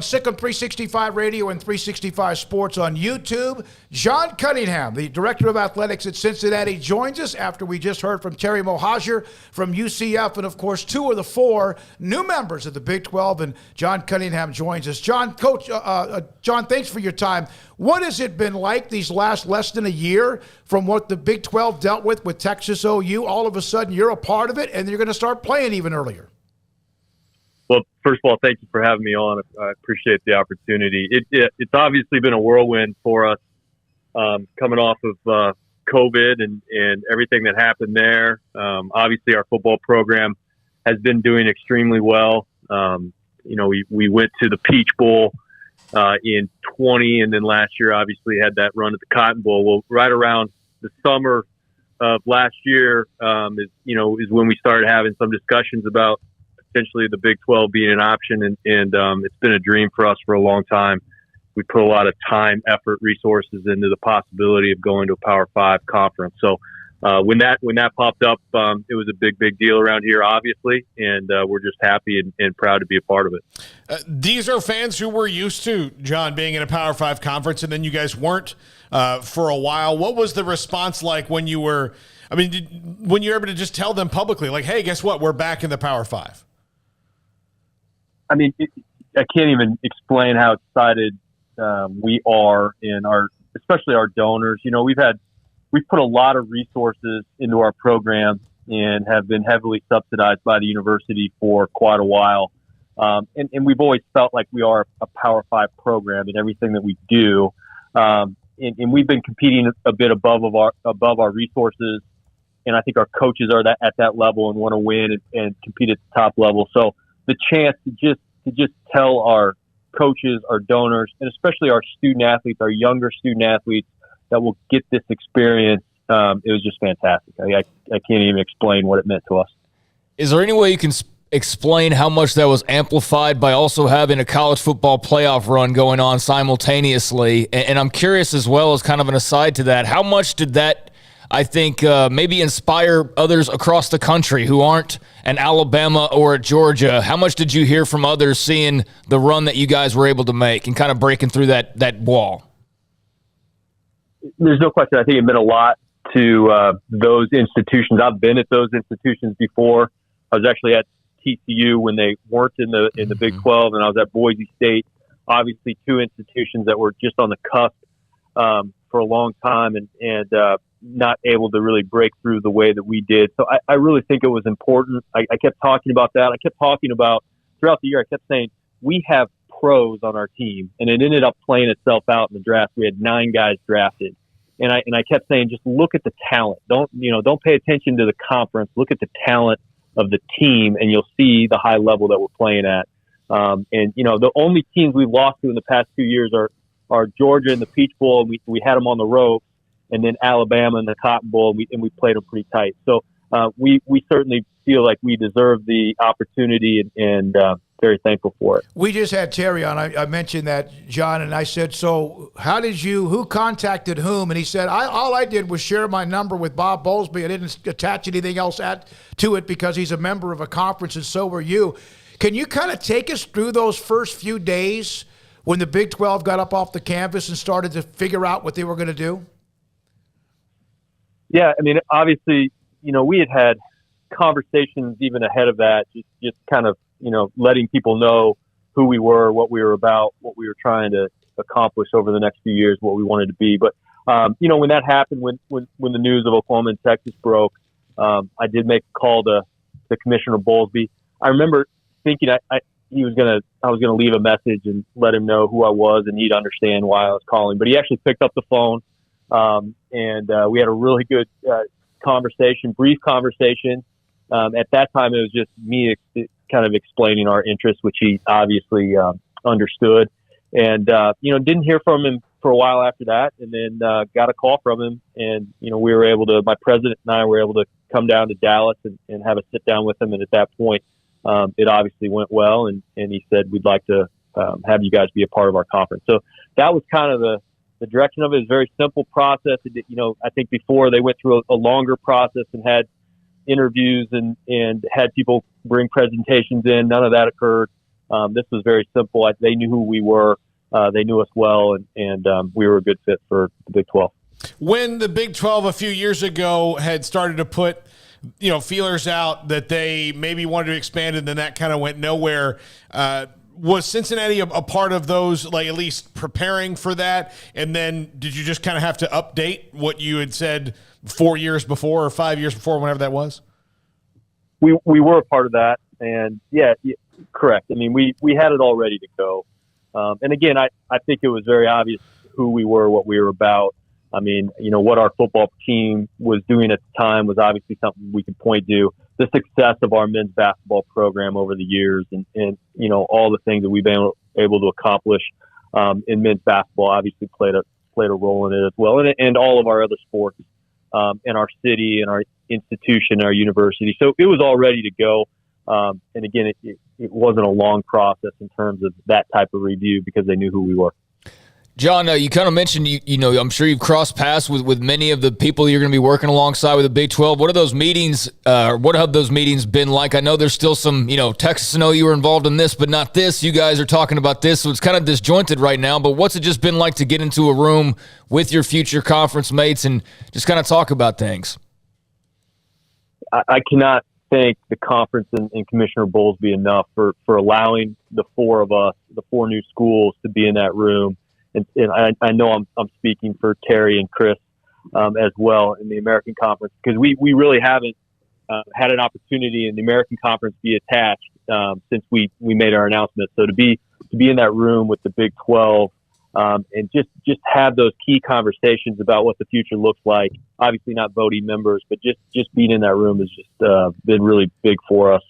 Sikkim 365 Radio and 365 Sports on YouTube. John Cunningham, the Director of Athletics at Cincinnati, joins us after we just heard from Terry Mohajir from UCF, and of course 2 of the 4 new members of the Big 12, and John Cunningham joins us. John, John, thanks for your time. What has it been like these last less than a year from what the Big 12 dealt with Texas OU? All of a sudden you're a part of it, and you're going to start playing even earlier. Well, first of all, thank you for having me on. I appreciate the opportunity. It's obviously been a whirlwind for us coming off of COVID and everything that happened there. Obviously, our football program has been doing extremely well. We went to the Peach Bowl in 20, and then last year, obviously, had that run at the Cotton Bowl. Well, right around the summer of last year is when we started having some discussions about potentially the Big 12 being an option, and it's been a dream for us for a long time. We put a lot of time, effort, resources into the possibility of going to a Power 5 conference. So when that popped up, it was a big deal around here, obviously, and we're just happy and proud to be a part of it. These are fans who were used to, John, being in a Power 5 conference, and then you guys weren't for a while. What was the response like when you were – when you were able to just tell them publicly, like, hey, guess what, we're back in the Power 5? I can't even explain how excited we are, and especially our donors. We've put a lot of resources into our program and have been heavily subsidized by the university for quite a while. And we've always felt like we are a Power 5 program in everything that we do. And we've been competing a bit above our resources, and I think our coaches are at that level and want to win and compete at the top level. So the chance to just tell our coaches, our donors, and especially our student athletes, our younger student athletes, that will get this experience, it was just fantastic. I can't even explain what it meant to us. Is there any way you can explain how much that was amplified by also having a college football playoff run going on simultaneously? And I'm curious, as well, as kind of an aside to that, how much did that, I think, maybe inspire others across the country who aren't an Alabama or a Georgia? How much did you hear from others seeing the run that you guys were able to make and kind of breaking through that wall? There's no question. I think it meant a lot to those institutions. I've been at those institutions before. I was actually at TCU when they weren't in the Big 12, and I was at Boise State. Obviously, 2 institutions that were just on the cusp for a long time, and not able to really break through the way that we did. So I really think it was important. I kept talking about that. I kept talking about throughout the year. I kept saying we have pros on our team, and it ended up playing itself out in the draft. We had 9 guys drafted, and I kept saying, just look at the talent. Don't pay attention to the conference. Look at the talent of the team, and you'll see the high level that we're playing at. The only teams we've lost to in the past 2 years are Georgia in the Peach Bowl. We had them on the road, and then Alabama in the Cotton Bowl, and we played them pretty tight. So we certainly feel like we deserve the opportunity, and very thankful for it. We just had Terry on. I mentioned that, John, and I said, so who contacted whom? And he said, all I did was share my number with Bob Bowlesby. I didn't attach anything else to it because he's a member of a conference, and so were you. Can you kind of take us through those first few days when the Big 12 got up off the canvas and started to figure out what they were going to do? Yeah, obviously, we had conversations even ahead of that, just kind of, letting people know who we were, what we were about, what we were trying to accomplish over the next few years, what we wanted to be. But, when that happened, when the news of Oklahoma and Texas broke, I did make a call to Commissioner Bowlesby. I remember thinking I was gonna leave a message and let him know who I was, and he'd understand why I was calling. But he actually picked up the phone, and we had a really good brief conversation. At that time, it was just me kind of explaining our interests, which he obviously understood. And didn't hear from him for a while after that, and then got a call from him, and we were able to. My president and I were able to come down to Dallas and have a sit down with him. And at that point, it obviously went well, and he said, we'd like to have you guys be a part of our conference. So that was kind of the direction of it. It was a very simple process. I think before they went through a longer process and had interviews and had people bring presentations in. None of that occurred. This was very simple. They knew who we were. They knew us well, and we were a good fit for the Big 12. When the Big 12 a few years ago had started to put feelers out that they maybe wanted to expand, and then that kind of went nowhere, was Cincinnati a part of those, like at least preparing for that? And then did you just kind of have to update what you had said 4 years before or 5 years before, whenever that was? We were a part of that, and yeah, correct. I mean, we had it all ready to go. And again, I think it was very obvious who we were, what we were about. I mean, what our football team was doing at the time was obviously something we could point to. The success of our men's basketball program over the years, and all the things that we've been able to accomplish in men's basketball obviously played a role in it as well, and all of our other sports in our city and our institution, our university. So it was all ready to go. And again, it wasn't a long process in terms of that type of review because they knew who we were. John, you kind of mentioned, I'm sure you've crossed paths with many of the people you're going to be working alongside with the Big 12. What are those meetings, what have those meetings been like? I know there's still some, Texas, I know you were involved in this, but not this. You guys are talking about this, so it's kind of disjointed right now. But what's it just been like to get into a room with your future conference mates and just kind of talk about things? I cannot thank the conference and Commissioner Bowlesby enough for allowing the four of us, the four new schools, to be in that room. And I know I'm speaking for Terry and Chris as well in the American Conference, because we really haven't had an opportunity in the American Conference be attached since we made our announcement. So to be in that room with the Big 12 and just have those key conversations about what the future looks like. Obviously not voting members, but just being in that room has just been really big for us.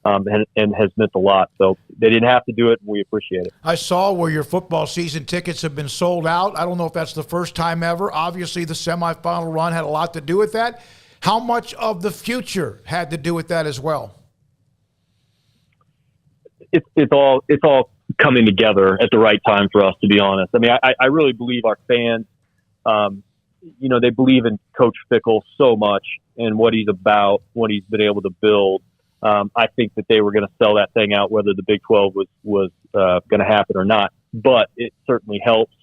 And has meant a lot. So they didn't have to do it, and we appreciate it. I saw where your football season tickets have been sold out. I don't know if that's the first time ever. Obviously, the semifinal run had a lot to do with that. How much of the future had to do with that as well? It's all coming together at the right time for us, to be honest. I mean, I really believe our fans, they believe in Coach Fickell so much and what he's about, what he's been able to build. I think that they were going to sell that thing out, whether the Big 12 was going to happen or not. But it certainly helps,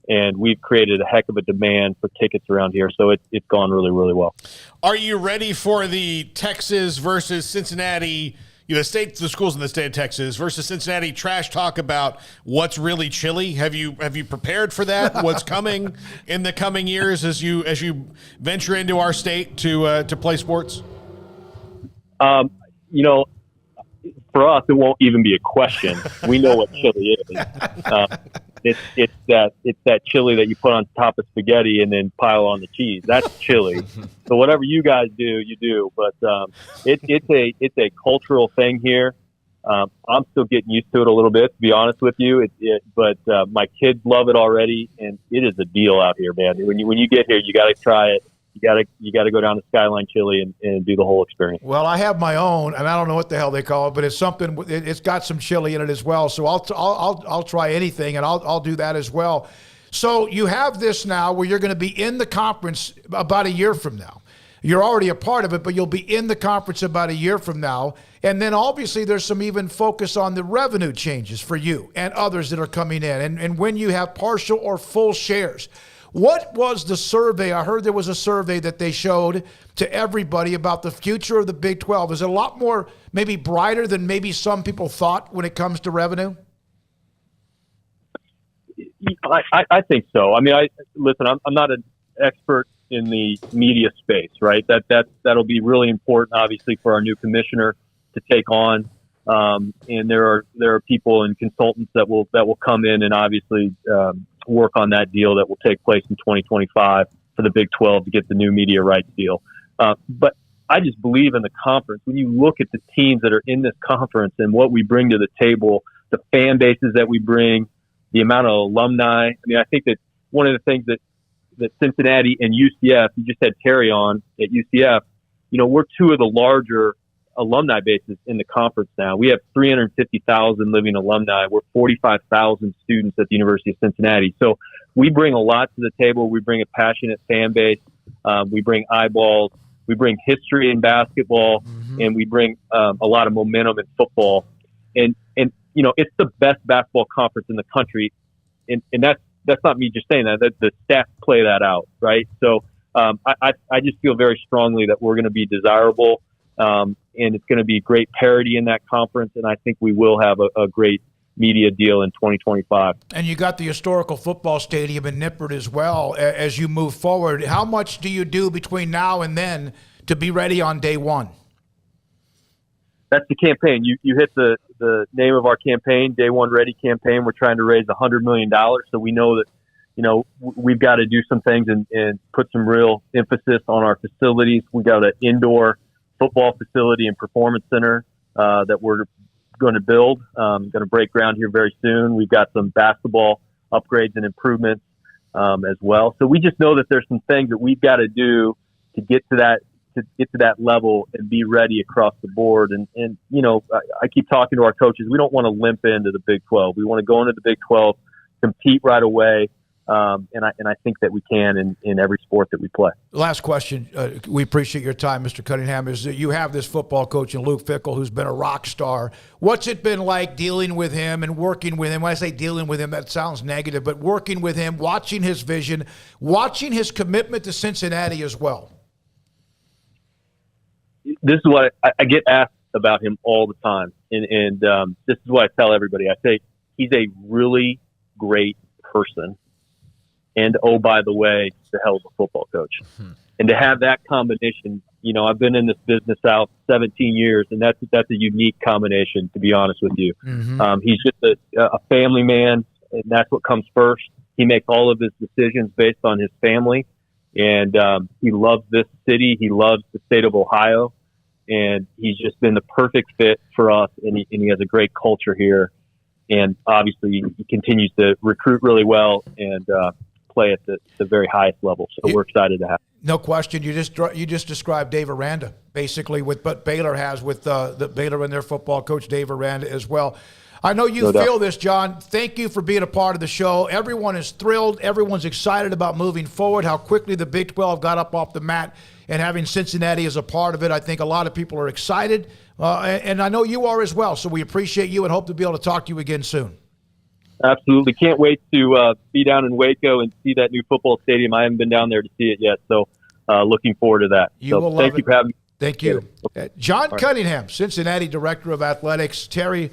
and we've created a heck of a demand for tickets around here. So it's gone really, really well. Are you ready for the Texas versus Cincinnati, the schools in the state of Texas versus Cincinnati trash talk about what's really chilly? Have you prepared for that? What's coming in the coming years as you venture into our state to play sports? For us, it won't even be a question. We know what chili is. It's that chili that you put on top of spaghetti and then pile on the cheese. That's chili. So whatever you guys do, you do. But it's a cultural thing here. I'm still getting used to it a little bit, to be honest with you. But my kids love it already, and it is a deal out here, man. When you get here, you got to try it. You got to go down to Skyline Chili and do the whole experience. Well, I have my own, and I don't know what the hell they call it, but it's something. It's got some chili in it as well. So I'll try anything, and I'll do that as well. So you have this now, where you're going to be in the conference about a year from now. You're already a part of it, but you'll be in the conference about a year from now. And then obviously there's some even focus on the revenue changes for you and others that are coming in, and when you have partial or full shares. What was the survey? I heard there was a survey that they showed to everybody about the future of the Big 12. Is it a lot more maybe brighter than maybe some people thought when it comes to revenue? I think so. I mean, listen, I'm not an expert in the media space, right? That'll be really important, obviously, for our new commissioner to take on. And there are people and consultants that will come in and obviously work on that deal that will take place in 2025 for the Big 12 to get the new media rights deal. But I just believe in the conference. When you look at the teams that are in this conference and what we bring to the table, the fan bases that we bring, the amount of alumni. I mean, I think that one of the things that Cincinnati and UCF, you just had Terry on at UCF, we're two of the larger alumni bases in the conference now. We have 350,000 living alumni. We're 45,000 students at the University of Cincinnati. So we bring a lot to the table. We bring a passionate fan base. We bring eyeballs. We bring history in basketball, and we bring a lot of momentum in football. And it's the best basketball conference in the country, and that's not me just saying that. The stats play that out, right? So I just feel very strongly that we're going to be desirable, and it's going to be great parity in that conference, and I think we will have a great media deal in 2025. And you got the historical football stadium in Nippert as well as you move forward. How much do you do between now and then to be ready on day one? That's the campaign. You hit the name of our campaign, Day One Ready campaign. We're trying to raise $100 million. So we know that, we've got to do some things and put some real emphasis on our facilities. We got an indoor football facility and performance center that we're going to build. Going to break ground here very soon. We've got some basketball upgrades and improvements as well. So we just know that there's some things that we've got to do to get to that level and be ready across the board. And I keep talking to our coaches. We don't want to limp into the Big 12. We want to go into the Big 12, compete right away. And I think that we can in every sport that we play. Last question. We appreciate your time, Mr. Cunningham, is that you have this football coach in Luke Fickell who's been a rock star. What's it been like dealing with him and working with him? When I say dealing with him, that sounds negative, but working with him, watching his vision, watching his commitment to Cincinnati as well. This is what I get asked about him all the time. And this is what I tell everybody. I say he's a really great person. And, oh, by the way, the hell of a football coach. And to have that combination, I've been in this business out 17 years, and that's a unique combination, to be honest with you. Mm-hmm. He's just a family man, and that's what comes first. He makes all of his decisions based on his family, and he loves this city. He loves the state of Ohio, and he's just been the perfect fit for us, and he has a great culture here. And obviously, he continues to recruit really well and play at the very highest level. So we're excited to have him. No question. You just described Dave Aranda, basically, with what Baylor has with the Baylor and their football coach, Dave Aranda, as well. I know you feel this, John. Thank you for being a part of the show. Everyone is thrilled. Everyone's excited about moving forward, how quickly the Big 12 got up off the mat, and having Cincinnati as a part of it. I think a lot of people are excited, and I know you are as well. So we appreciate you and hope to be able to talk to you again soon. Absolutely. Can't wait to be down in Waco and see that new football stadium. I haven't been down there to see it yet, so looking forward to that. You will love it. Thank you for having me. Thank you. John Cunningham, Cincinnati Director of Athletics. Terry,